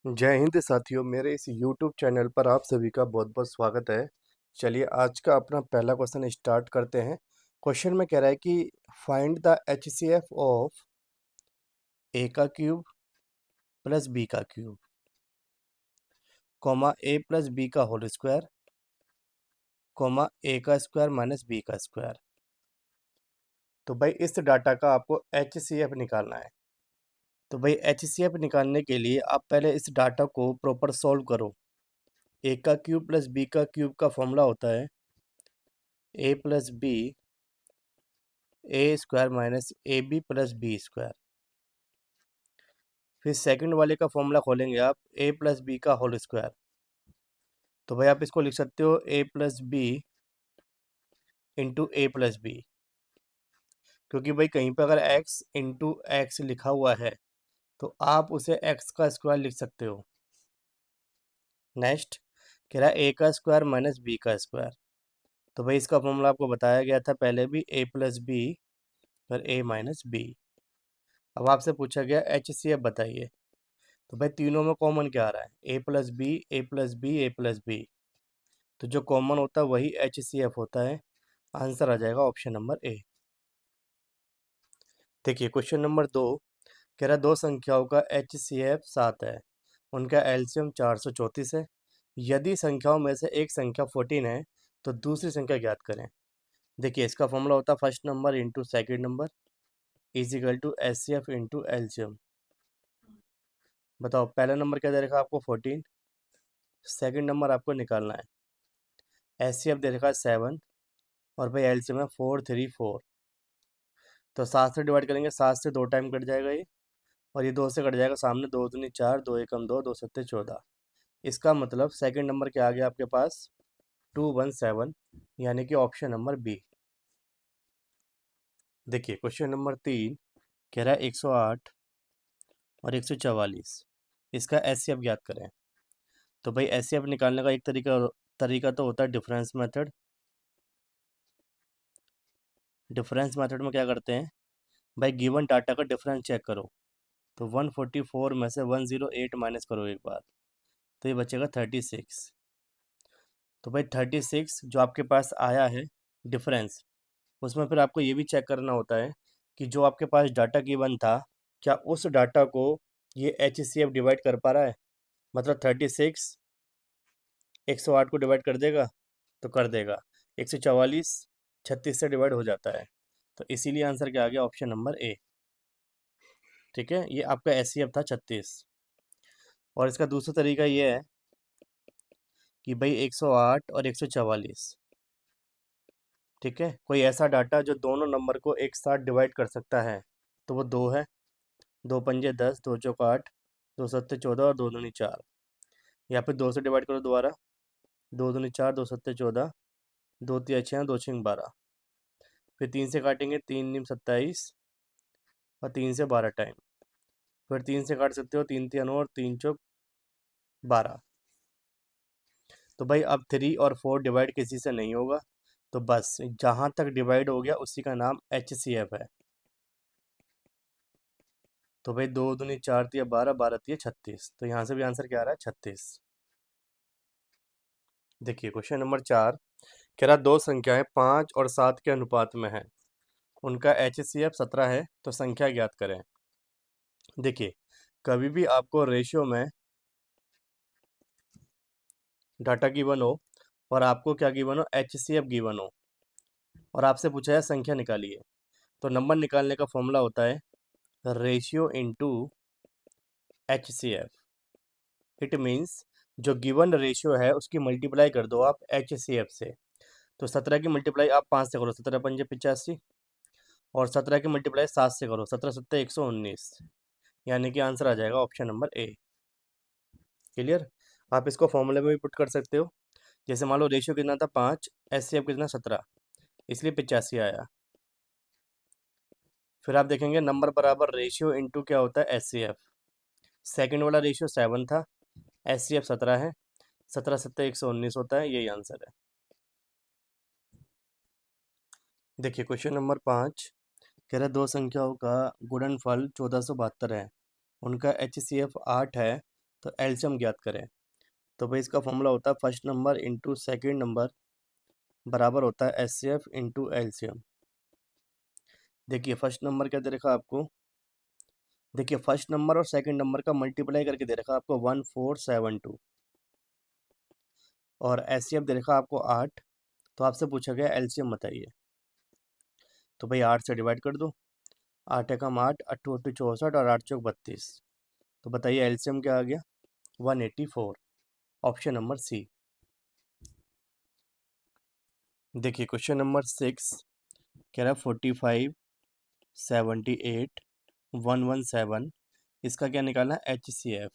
जय हिंद साथियों, मेरे इस यूट्यूब चैनल पर आप सभी का बहुत-बहुत स्वागत है। चलिए आज का अपना पहला क्वेश्चन स्टार्ट करते हैं। क्वेश्चन में कह रहा है कि फाइंड द एचसीएफ ऑफ ए का क्यूब प्लस बी का क्यूब, कॉमा ए प्लस बी का होल स्क्वायर, कॉमा ए का स्क्वायर माइनस बी का स्क्वायर। तो भाई इस डाटा का आपको एचसीएफ निकालना है। तो भाई एचसीएफ निकालने के लिए आप पहले इस डाटा को प्रॉपर सॉल्व करो। ए का क्यूब प्लस बी का क्यूब का फॉर्मूला होता है A plus B A square minus A B plus B square. फिर सेकंड वाले का फॉर्मूला खोलेंगे आप ए प्लस बी का होल स्क्वायर। तो भाई आप इसको लिख सकते हो A plus B into A plus B, क्योंकि भाई कहीं पर अगर एक्स इंटू एक्स लिखा हुआ है तो आप उसे एक्स का स्क्वायर लिख सकते हो। नेक्स्ट कह रहा है ए का स्क्वायर माइनस बी का स्क्वायर। तो भाई इसका फॉर्मूला आपको बताया गया था पहले भी, ए प्लस बी और ए माइनस बी। अब आपसे पूछा गया एच सी एफ बताइए। तो भाई तीनों में कॉमन क्या आ रहा है, A plus B A plus B A plus B. तो जो कॉमन होता है वही एच सी एफ होता है। आंसर आ जाएगा ऑप्शन नंबर ए। देखिए क्वेश्चन नंबर 2 कह रहा है दो संख्याओं का एच सी एफ 7 है, उनका एलसीएम 434 है। यदि संख्याओं में से एक संख्या 14 है तो दूसरी संख्या ज्ञात करें। देखिए इसका फॉर्मूला होता है first number into second number is equal to H C F into LCM. बताओ पहला नंबर क्या दे रखा है आपको 14, सेकेंड नंबर आपको निकालना है। एच सी एफ दे रखा है 7 और भाई एलसीएम है 434। तो 7 से डिवाइड करेंगे, 7 से 2 टाइम कट जाएगा ये, और ये 2 से कट जाएगा सामने, 2 दूनी 4, 2 एकम 2, 2 सत्ते 14। इसका मतलब सेकंड नंबर के आगे आपके पास 217, यानी कि ऑप्शन नंबर बी। देखिए क्वेश्चन नंबर 3 कह रहा है 108 और 144, इसका एचसीएफ ज्ञात करें। तो भाई एचसीएफ निकालने का एक तरीका तो होता है डिफरेंस मेथड। डिफरेंस मेथड में क्या करते हैं भाई, गिवन डाटा का डिफरेंस चेक करो। तो 144 में से 108 माइनस करो एक बार, तो ये बचेगा 36। तो भाई 36 जो आपके पास आया है डिफरेंस, उसमें फिर आपको ये भी चेक करना होता है कि जो आपके पास डाटा गिवन था, क्या उस डाटा को ये एच सी एफ डिवाइड कर पा रहा है। मतलब 36 108 को डिवाइड कर देगा तो कर देगा, 144 36 से डिवाइड हो जाता है। तो इसीलिए आंसर क्या आ गया, ऑप्शन नंबर ए। ठीक है, ये आपका एच सी एफ था 36। और इसका दूसरा तरीका ये है कि भाई 108 और 144, ठीक है, कोई ऐसा डाटा जो दोनों नंबर को एक साथ डिवाइड कर सकता है, तो वो दो है। 2 पंजे 10, 2 चौक 8, 2 सत्ते 14 और 2 दूनी 4। या फिर 2 से डिवाइड करो दोबारा, 2 दूनी 4, 2 सत्ते 14, 2 तिया 6, 2 छिंग 12। फिर 3 से काटेंगे, 3 निम 27 और 3 से 12 टाइम। फिर 3 से काट सकते हो, 3 तिया 9 और 3 चौक 12। तो भाई अब 3 और 4 डिवाइड किसी से नहीं होगा, तो बस जहाँ तक डिवाइड हो गया उसी का नाम एच सी एफ है। तो भाई 2 दूनी 4 तिया 12, 12 तिया 36, तो यहाँ से भी आंसर क्या आ रहा है, 36। देखिए क्वेश्चन नंबर 4 कह रहा दो संख्याएं 5 और 7 के अनुपात में है, उनका एच सी एफ 17 है, तो संख्या ज्ञात करें। देखिए कभी भी आपको रेशियो में डाटा गिवन हो और आपको क्या गिवन हो, एच सी एफ गिवन हो, और आपसे पूछा है संख्या निकालिए, तो नंबर निकालने का फॉर्मूला होता है ratio into H C F. It means जो गिवन रेशियो है उसकी मल्टीप्लाई कर दो आप एच सी एफ से। तो 17 की मल्टीप्लाई आप 5 से करो, 17 पंजे 85, और 17 की मल्टीप्लाई 7 से करो, 17 सत्ते 119, यानी कि आंसर आ जाएगा ऑप्शन नंबर ए। क्लियर। आप इसको फॉर्मूले में भी पुट कर सकते हो। जैसे मान लो रेशियो कितना था 5, एच सी एफ कितना 17, इसलिए 85 आया। फिर आप देखेंगे नंबर बराबर रेशियो इंटू क्या होता है, एच सी एफ। सेकेंड वाला रेशियो 7 था, एच सी एफ 17 है, 17 सत्ते 119 होता है, यही आंसर है। देखिए क्वेश्चन नंबर 5 कह रहा है दो संख्याओं का गुणनफल 1472 है, उनका एच सी एफ 8 है, तो एलसीएम ज्ञात करें। तो भाई इसका फॉर्मूला होता है first number into second number बराबर होता है एचसीएफ इंटू एलसीएम। देखिए फर्स्ट नंबर क्या दे रखा आपको, देखिए फर्स्ट नंबर और सेकंड नंबर का मल्टीप्लाई करके दे रखा आपको 1472 और एचसीएफ दे रखा आपको 8। तो आपसे पूछा गया एलसीएम बताइए। तो भाई 8 से डिवाइड कर दो, 8 एकम 8, 8 8 64 और 8 चौक 32। तो बताइए एलसीएम क्या आ गया, 184। Option number C. देखिए क्वेश्चन नंबर 6 कह रहा है 45 78 117, इसका क्या निकालना है, एचसीएफ।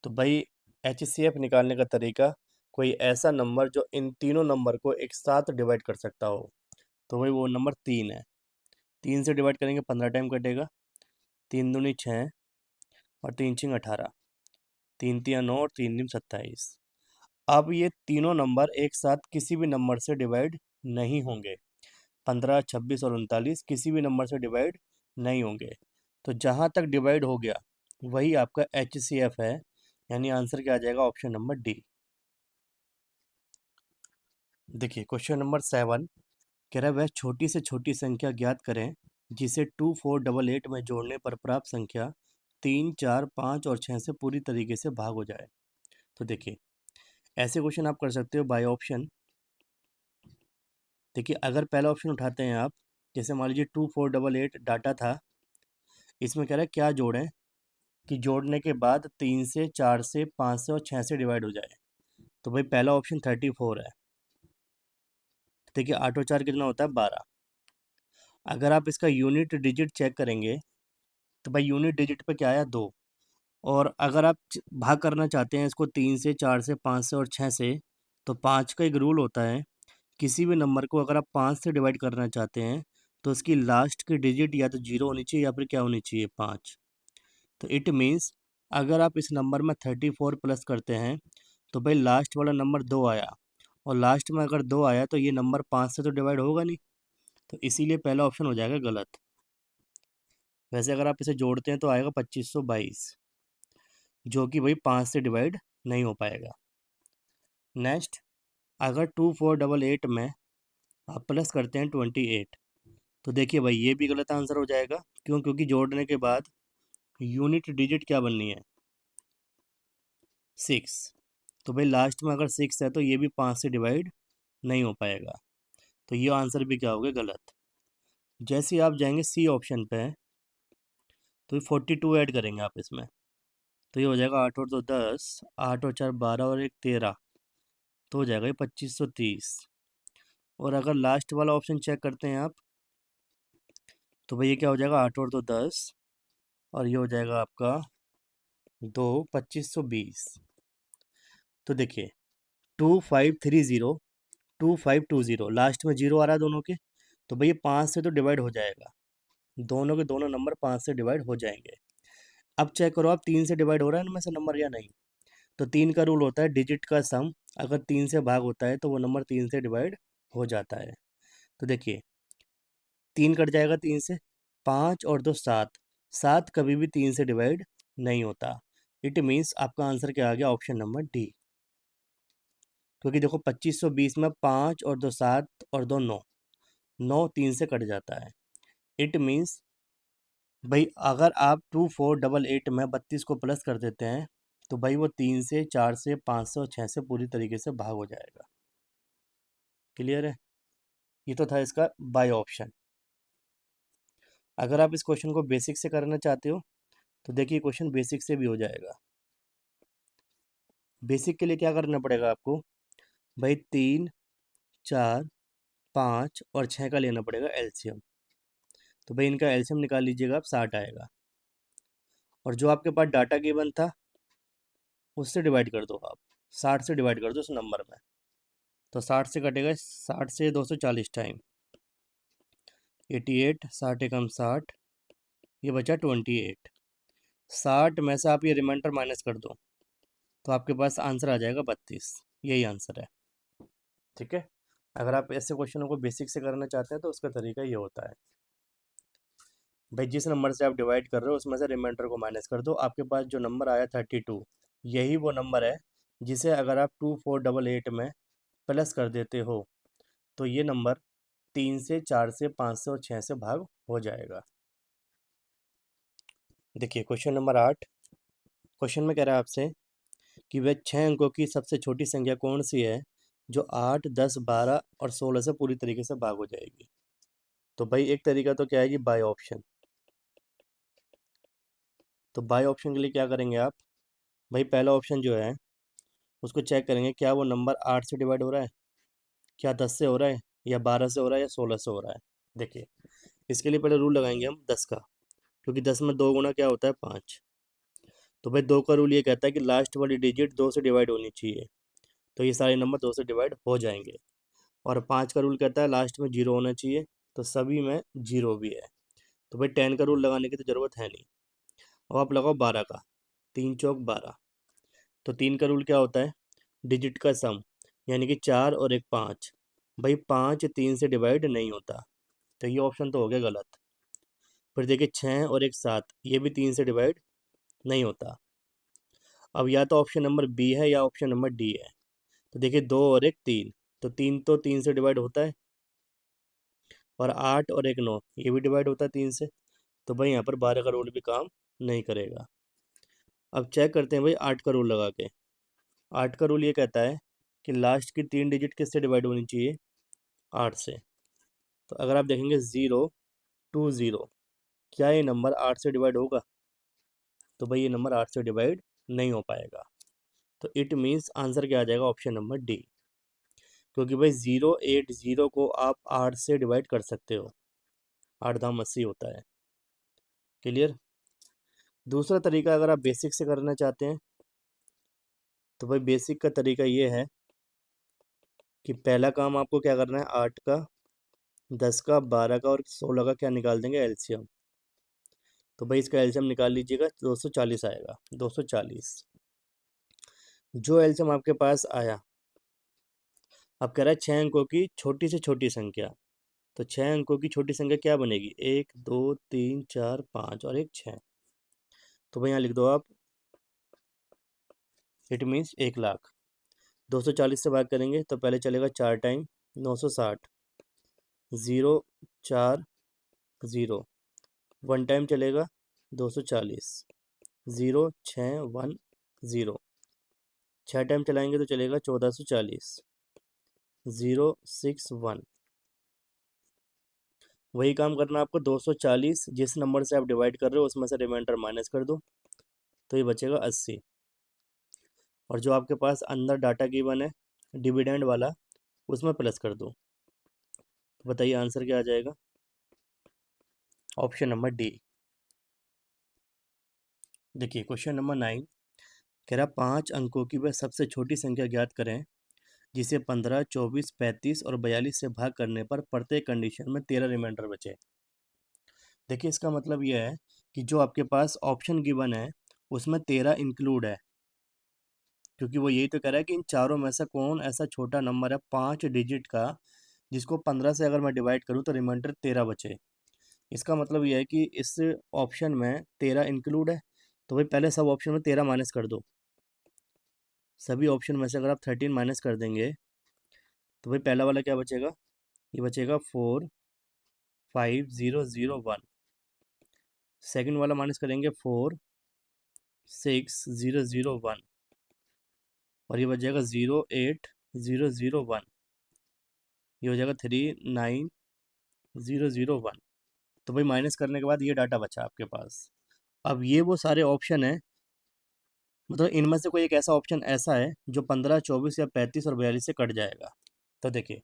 तो भाई एचसीएफ निकालने का तरीका, कोई ऐसा नंबर जो इन तीनों नंबर को एक साथ डिवाइड कर सकता हो। तो भाई वो नंबर 3 है। 3 से डिवाइड करेंगे 15 टाइम कटेगा, 3 दूनी 6 और 3 छिंग 18, 3 तिया 9 और 3 दूनी 27। अब ये तीनों नंबर एक साथ किसी भी नंबर से डिवाइड नहीं होंगे। 15 26 और 39 किसी भी नंबर से डिवाइड नहीं होंगे। तो जहाँ तक डिवाइड हो गया वही आपका एचसीएफ है, यानी आंसर क्या आ जाएगा, ऑप्शन नंबर डी। देखिए क्वेश्चन नंबर 7 कह रहा है वह छोटी से छोटी संख्या ज्ञात करें जिसे 2488 में जोड़ने पर प्राप्त संख्या 3 4 5 और 6 से पूरी तरीके से भाग हो जाए। तो देखिए ऐसे क्वेश्चन आप कर सकते हो बाय ऑप्शन। देखिए अगर पहला ऑप्शन उठाते हैं आप, जैसे मान लीजिए 2488 डाटा था, इसमें कह रहा है क्या जोड़ें कि जोड़ने के बाद 3 से 4 से 5 से और 6 से डिवाइड हो जाए। तो भाई पहला ऑप्शन 34 है। देखिए 8 और 4 कितना होता है, 12। अगर आप इसका यूनिट डिजिट चेक करेंगे तो भाई यूनिट डिजिट पे क्या आया, 2। और अगर आप भाग करना चाहते हैं इसको 3 से 4 से 5 से और 6 से, तो 5 का एक रूल होता है, किसी भी नंबर को अगर आप 5 से डिवाइड करना चाहते हैं तो उसकी लास्ट की डिजिट या तो 0 होनी चाहिए या फिर क्या होनी चाहिए, 5। तो इट मीन्स अगर आप इस नंबर में 34 प्लस करते हैं तो भाई लास्ट वाला नंबर 2 आया, और लास्ट में अगर 2 आया तो ये नंबर 5 से तो डिवाइड होगा नहीं। तो इसीलिए पहला ऑप्शन हो जाएगा गलत। वैसे अगर आप इसे जोड़ते हैं तो आएगा 2522, जो कि भाई 5 से डिवाइड नहीं हो पाएगा। नेक्स्ट, अगर 2488 में आप प्लस करते हैं 28, तो देखिए भाई ये भी गलत आंसर हो जाएगा। क्यों, क्योंकि जोड़ने के बाद यूनिट डिजिट क्या बननी है, 6। तो भाई लास्ट में अगर 6 है तो ये भी 5 से डिवाइड नहीं हो पाएगा। तो ये आंसर भी क्या हो गया, गलत। जैसे ही आप जाएंगे सी ऑप्शन पे, तो 42 ऐड करेंगे आप इसमें, तो ये हो जाएगा 8 और 2 10, 8 और 4 12 और 1 13, तो हो जाएगा ये 2530। और अगर लास्ट वाला ऑप्शन चेक करते हैं आप, तो भाई ये क्या हो जाएगा, 8 और 2 10 और ये हो जाएगा आपका 2 2520। तो देखिए 2530 2520 लास्ट में जीरो आ रहा है दोनों के, तो भाई ये 5 से तो डिवाइड हो जाएगा, दोनों के दोनों नंबर 5 से डिवाइड हो जाएंगे। अब चेक करो आप 3 से डिवाइड हो रहा है इनमें से नंबर या नहीं। तो 3 का रूल होता है डिजिट का सम, अगर 3 से भाग होता है तो वो नंबर 3 से डिवाइड हो जाता है। तो देखिए 3 कट जाएगा 3 से, 5 और 2 7, 7 कभी भी 3 से डिवाइड नहीं होता। इट मीन्स आपका आंसर क्या आ गया, ऑप्शन नंबर डी। क्योंकि देखो 2520 में 5 और 2 7 और 2 9, 9 3 से कट जाता है। इट मीन्स भाई अगर आप 2488 में 32 को प्लस कर देते हैं तो भाई वो 3 से 4 से 5 से और 6 से पूरी तरीके से भाग हो जाएगा। क्लियर है, ये तो था इसका बाय ऑप्शन। अगर आप इस क्वेश्चन को बेसिक से करना चाहते हो तो देखिए क्वेश्चन बेसिक से भी हो जाएगा। बेसिक के लिए क्या करना पड़ेगा आपको, भाई 3 4 5 और 6 का लेना पड़ेगा एलसीएम। तो भाई इनका एलसीएम निकाल लीजिएगा आप, 60 आएगा। और जो आपके पास डाटा गिवन था उससे डिवाइड कर दो आप, 60 से डिवाइड कर दो उस नंबर में, तो 60 से कटेगा, 60 से 240 टाइम 88, 60 एकम 60, ये बचा 28। 60 में से आप ये रिमाइंडर माइनस कर दो तो आपके पास आंसर आ जाएगा 32। यही आंसर है। ठीक है, अगर आप ऐसे क्वेश्चनों को बेसिक से करना चाहते हैं तो उसका तरीका ये होता है। भाई जिस नंबर से आप डिवाइड कर रहे हो उसमें से रिमाइंडर को माइनस कर दो। आपके पास जो नंबर आया 32, यही वो नंबर है जिसे अगर आप 2488 में प्लस कर देते हो तो ये नंबर 3 से 4 से 5 से और 6 से भाग हो जाएगा। देखिए क्वेश्चन नंबर 8। क्वेश्चन में कह रहा है आपसे कि वह 6 अंकों की सबसे छोटी संख्या कौन सी है जो 8, 10, 12 और 16 से पूरी तरीके से भाग हो जाएगी। तो भाई एक तरीका तो क्या है कि बाय ऑप्शन। तो बाय ऑप्शन के लिए क्या करेंगे आप, भाई पहला ऑप्शन जो है उसको चेक करेंगे क्या वो नंबर 8 से डिवाइड हो रहा है, क्या 10 से हो रहा है, या 12 से हो रहा है, या 16 से हो रहा है। देखिए इसके लिए पहले रूल लगाएंगे हम 10 का, क्योंकि 10 में 2 गुना क्या होता है 5। तो भाई 2 का रूल ये कहता है कि लास्ट वाली डिजिट 2 से डिवाइड होनी चाहिए, तो ये सारे नंबर 2 से डिवाइड हो जाएंगे। और 5 का रूल कहता है लास्ट में 0 होना चाहिए, तो सभी में 0 भी है। तो भाई 10 का रूल लगाने की तो ज़रूरत है नहीं। अब आप लगाओ 12 का, 3 चौक 12। तो 3 का रूल क्या होता है, डिजिट का सम, यानी कि 4 और एक 5। भाई 5 3 से डिवाइड नहीं होता, तो ये ऑप्शन तो हो गया गलत। फिर देखिए 6 और एक 7, ये भी 3 से डिवाइड नहीं होता। अब या तो ऑप्शन नंबर बी है या ऑप्शन नंबर डी है। तो देखिए 2 और एक 3, तो 3 से डिवाइड होता है। और 8 और एक 9, ये भी डिवाइड होता है 3 से। तो भाई यहाँ पर 12 का रूल भी काम नहीं करेगा। अब चेक करते हैं भाई 8 का रूल लगा के। 8 का रूल ये कहता है कि लास्ट की 3 डिजिट किससे डिवाइड होनी चाहिए, 8 से। तो अगर आप देखेंगे 020, क्या ये नंबर 8 से डिवाइड होगा, तो भाई ये नंबर 8 से डिवाइड नहीं हो पाएगा। तो इट मीन्स आंसर क्या आ जाएगा, ऑप्शन नंबर डी। क्योंकि भाई 080 को आप 8 से डिवाइड कर सकते हो, 8 दाम 80 होता है। क्लियर। दूसरा तरीका अगर आप बेसिक से करना चाहते हैं तो भाई बेसिक का तरीका ये है कि पहला काम आपको क्या करना है, 8 का, 10 का, 12 का और 16 का क्या निकाल देंगे, एलसीएम। तो भाई इसका एलसीएम निकाल लीजिएगा, 240 आएगा, 240। जो एलसीएम आपके पास आया, अब कह रहा है 6 अंकों की छोटी से छोटी संख्या। तो 6 अंकों की छोटी संख्या क्या बनेगी, 1 2 3 4 5 और एक 6। तो भाई यहाँ लिख दो आप, इट मीन्स 1 लाख। 240 से भाग करेंगे तो पहले चलेगा 4 टाइम 960, 0 4 0। 1 टाइम चलेगा 240, 0 6 1 0। 6 टाइम चलाएंगे तो चलेगा 1440, 0 6 1। वही काम करना आपको, 240 जिस नंबर से आप डिवाइड कर रहे हो उसमें से रिमाइंडर माइनस कर दो, तो ये बचेगा 80। और जो आपके पास अंदर डाटा गिवन है डिविडेंड वाला, उसमें प्लस कर दो। तो बताइए आंसर क्या आ जाएगा, ऑप्शन नंबर डी। देखिए क्वेश्चन नंबर 9 कह रहा 5 अंकों की वह सबसे छोटी संख्या ज्ञात करें जिसे 15, 24, 35 और 42 से भाग करने पर प्रत्येक कंडीशन में 13 रिमाइंडर बचे। देखिए इसका मतलब यह है कि जो आपके पास ऑप्शन गिवन है उसमें 13 इंक्लूड है, क्योंकि वो यही तो कह रहा है कि इन चारों में से कौन ऐसा छोटा नंबर है 5 डिजिट का जिसको 15 से अगर मैं डिवाइड करूँ तो रिमाइंडर 13 बचे। इसका मतलब यह है कि इस ऑप्शन में 13 इंक्लूड है। तो भाई पहले सब ऑप्शन में 13 माइनस कर दो। सभी ऑप्शन में से अगर आप 13 माइनस कर देंगे तो भाई पहला वाला क्या बचेगा, ये बचेगा 4 5 0 0 1। सेकंड वाला माइनस करेंगे 4 6 0 0 1। और ये बच जाएगा 0 8 0 0 1। ये हो जाएगा 3 9 0 0 1। तो भाई माइनस करने के बाद ये डाटा बचा आपके पास। अब ये वो सारे ऑप्शन है, मतलब इनमें से कोई एक ऐसा ऑप्शन ऐसा है जो 15, 24 या 35 और 42 से कट जाएगा। तो देखिए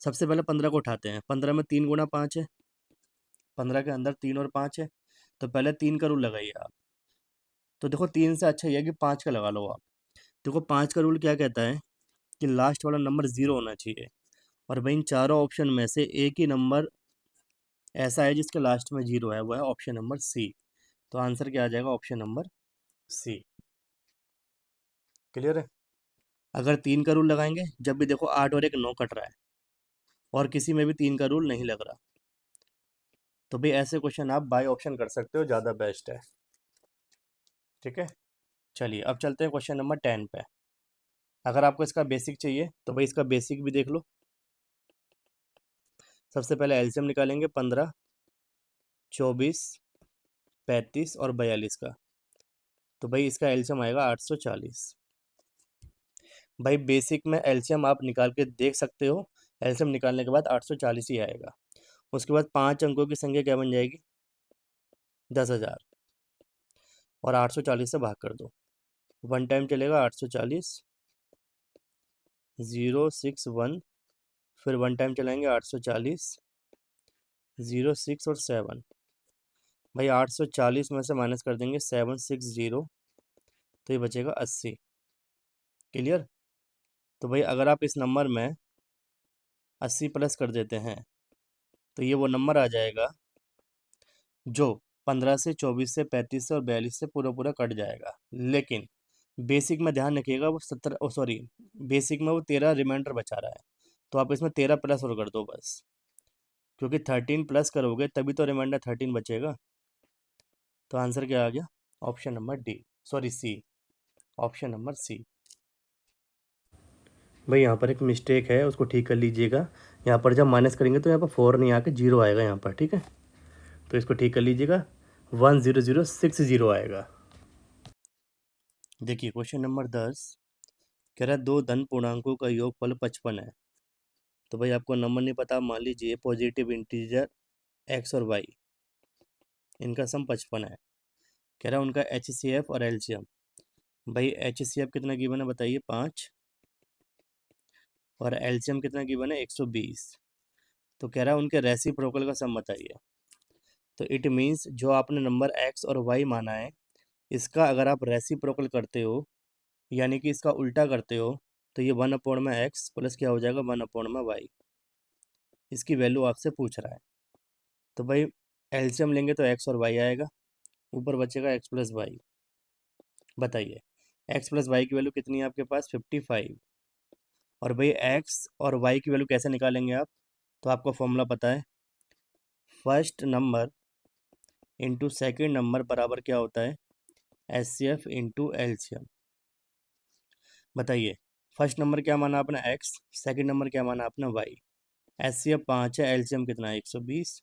सबसे पहले 15 को उठाते हैं। 15 में 3 गुना 5 है, 15 के अंदर 3 और 5 है। तो पहले 3 का रूल लगाइए आप। तो देखो 3 से अच्छा ये है कि 5 का लगा लो आप। देखो 5 का रूल क्या कहता है कि लास्ट वाला नंबर 0 होना चाहिए। और भाई इन चारों ऑप्शन में से एक ही नंबर ऐसा है जिसके लास्ट में 0 है, वो है ऑप्शन नंबर सी। तो आंसर क्या आ जाएगा, ऑप्शन नंबर सी। क्लियर है। अगर 3 का रूल लगाएंगे, जब भी देखो 8 और एक 9 कट रहा है और किसी में भी 3 का रूल नहीं लग रहा, तो भाई ऐसे क्वेश्चन आप बाय ऑप्शन कर सकते हो, ज़्यादा बेस्ट है। ठीक है, चलिए अब चलते हैं क्वेश्चन नंबर 10 पे। अगर आपको इसका बेसिक चाहिए तो भाई इसका बेसिक भी देख लो। सबसे पहले एलसीएम निकालेंगे 15, 24, 35 और 42 का। तो भाई इसका एलसीएम आएगा 840। भाई बेसिक में एलसीएम आप निकाल के देख सकते हो, एलसीएम निकालने के बाद 840 ही आएगा। उसके बाद 5 अंकों की संख्या क्या बन जाएगी, 10,000, और 840 से भाग कर दो। वन टाइम चलेगा 840, 061, फिर वन टाइम चलाएंगे 840, 06 और 7। भाई 840 में से माइनस कर देंगे 760, तो ये बचेगा 80। क्लियर। तो भाई अगर आप इस नंबर में 80 प्लस कर देते हैं तो ये वो नंबर आ जाएगा जो 15 से, 24 से, 35 से और 42 से पूरा पूरा कट जाएगा। लेकिन बेसिक में ध्यान रखिएगा वो 17, ओ सॉरी, बेसिक में वो 13 रिमाइंडर बचा रहा है, तो आप इसमें 13 प्लस और कर दो बस, क्योंकि 13 प्लस करोगे तभी तो रिमाइंडर 13 बचेगा। तो आंसर क्या आ गया, option number D, sorry C, option number C. भाई यहाँ पर एक मिस्टेक है, उसको ठीक कर लीजिएगा। यहाँ पर जब माइनस करेंगे तो यहाँ पर 4 नहीं आके 0 आएगा यहाँ पर, ठीक है, तो इसको ठीक कर लीजिएगा, 10060 आएगा। देखिए क्वेश्चन नंबर 10 कह रहा है दो धन पूर्णांकों का योगफल 55 है। तो भाई आपको नंबर नहीं पता, मान लीजिए पॉजिटिव इंटीजर एक्स और वाई, इनका सम 55 है। कह रहा है उनका HCF और LCM। भाई HCF कितना गिवन है बताइए, 5, और LCM कितना गिवन है, 120। तो कह रहा है उनके रेसिप्रोकल का सम बताइए। तो इट मीन्स जो आपने नंबर x और y माना है, इसका अगर आप रेसिप्रोकल करते हो, यानी कि इसका उल्टा करते हो, तो ये 1/x प्लस क्या हो जाएगा, 1/y। इसकी वैल्यू आपसे पूछ रहा है। तो भाई एलसीएम लेंगे तो x और y आएगा, ऊपर बचेगा x प्लस वाई। बताइए x प्लस वाई की वैल्यू कितनी है आपके पास, 55। और भाई x और y की वैल्यू कैसे निकालेंगे आप, तो आपको फॉर्मूला पता है, first number into second number बराबर क्या होता है, HCF इंटू LCM। बताइए फर्स्ट नंबर क्या माना आपने x, सेकेंड नंबर क्या माना आपने y। HCF 5 है, LCM कितना है, 120।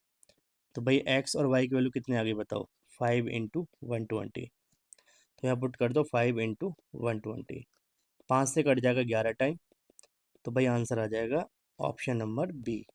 तो भाई x और y की वैल्यू कितनी आ गई बताओ, 5 इंटू 120। तो यहाँ पुट कर दो 5 इंटू 120, 5 से कट जाएगा 11 टाइम। तो भाई आंसर आ जाएगा ऑप्शन नंबर बी।